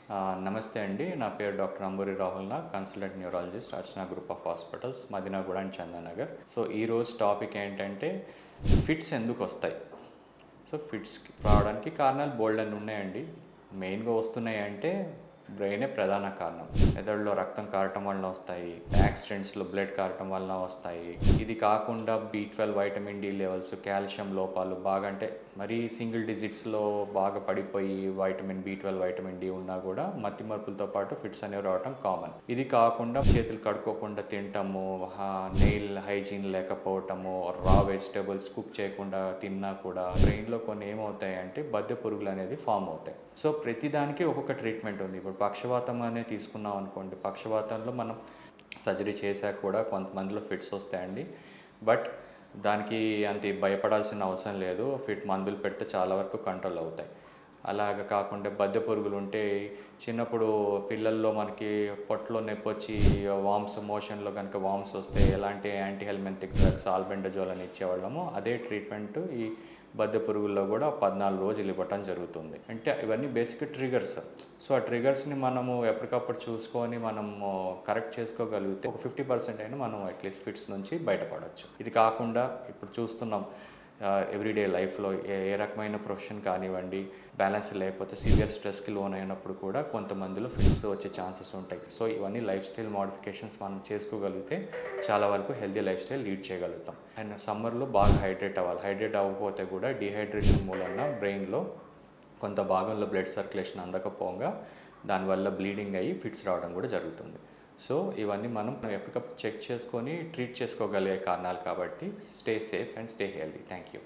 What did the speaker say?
నమస్తే అండి. నా పేరు doctor Amburi Rahul Nag, consultant neurologist, Archana group of hospitals, Madinaguda and Chandanagar. So ఈరోజు టాపిక్ ఏంటంటే ఫిట్స్ ఎందుకొస్తాయి? సో ఫిట్స్‌కి రావడానికి కారణాలు బోలెడన్ని ఉన్నాయండి. మెయిన్‌గా వస్తున్నాయంటే బ్రెయినే ప్రధాన కారణం. మెదడులో రక్తం కారటం వలన వస్తాయి. యాక్సిడెంట్స్‌లో బ్లడ్ కారటం వలన వస్తాయి. ఇది కాకుండా బి12, వైటమిన్ డి లెవెల్స్, కాల్షియం లోపాలు బాగా అంటే మరీ సింగిల్ డిజిట్స్‌లో బాగా పడిపోయి వైటమిన్ బి12, వైటమిన్ డి ఉన్నా కూడా మతిమరుపులతో పాటు ఫిట్స్ అనేవి రావటం కామన్. ఇది కాకుండా చేతులు కడుక్కోకుండా తినటము, నెయిల్ హైజీన్ లేకపోవటము, రా వెజిటబుల్స్ కుక్ చేయకుండా తిన్నా కూడా బ్రెయిన్‌లో కొన్ని ఏమవుతాయంటే బద్దె పురుగులు అనేది ఫామ్ అవుతాయి. సో ప్రతిదానికి ఒక్కొక్క ట్రీట్మెంట్ ఉంది. ఇప్పుడు పక్షవాతం అనేది తీసుకున్నాం అనుకోండి, పక్షవాతంలో మనం సర్జరీ చేశాక కూడా కొంతమందిలో ఫిట్స్ వస్తాయండి. బట్ దానికి అంత భయపడాల్సిన అవసరం లేదు. మందులు పెడితే చాలా వరకు కంట్రోల్ అవుతాయి. అలాగ కాకుండా బద్దె పురుగులు ఉంటే చిన్నప్పుడు పిల్లల్లో మనకి పొట్టలో నొప్పొచ్చి మోషన్‌లో గనుక వామ్స్ వస్తే ఎలాంటి యాంటీ హెల్మెంతిక్ డ్రగ్స్ ఆల్బెండజోల్ అని ఇచ్చేవాళ్ళమో అదే ట్రీట్మెంట్ ఈ బద్దె పురుగుల్లో కూడా 14 రోజులు ఇవ్వటం జరుగుతుంది. అంటే ఇవన్నీ బేసిక్ ట్రిగర్స్. సో ఆ ట్రిగర్స్‌ని మనము ఎప్పటికప్పుడు చూసుకొని మనము కరెక్ట్ చేసుకోగలిగితే ఒక 50% అయినా మనం అట్‌లీస్ట్ ఫిట్స్ నుంచి బయటపడొచ్చు. ఇది కాకుండా ఇప్పుడు చూస్తున్నాం ఎవ్రీడే లైఫ్‌లో ఏ రకమైన ప్రొఫెషన్ కానివ్వండి, బ్యాలెన్స్ లేకపోతే సివియర్ స్ట్రెస్‌కి లోనైనప్పుడు కూడా కొంతమందిలో ఫిట్స్ వచ్చే ఛాన్సెస్ ఉంటాయి. సో ఇవన్నీ లైఫ్ స్టైల్ మోడిఫికేషన్స్ మనం చేసుకోగలిగితే చాలా వరకు హెల్తీ లైఫ్ స్టైల్ లీడ్ చేయగలుగుతాం. అండ్ సమ్మర్‌లో బాగా హైడ్రేట్ అవ్వాలి. హైడ్రేట్ అవ్వకపోతే కూడా డీహైడ్రేషన్ మూలంగా బ్రెయిన్‌లో కొంత భాగంలో బ్లడ్ సర్క్యులేషన్ అందకపోగా దానివల్ల బ్లీడింగ్ అయ్యి ఫిట్స్ రావడం కూడా జరుగుతుంది. సో ఇవన్నీ మనం ఎప్పటికప్పుడు చెక్ చేసుకొని ట్రీట్ చేసుకోగలిగే కారణాలు కాబట్టి stay safe and stay healthy. Thank you.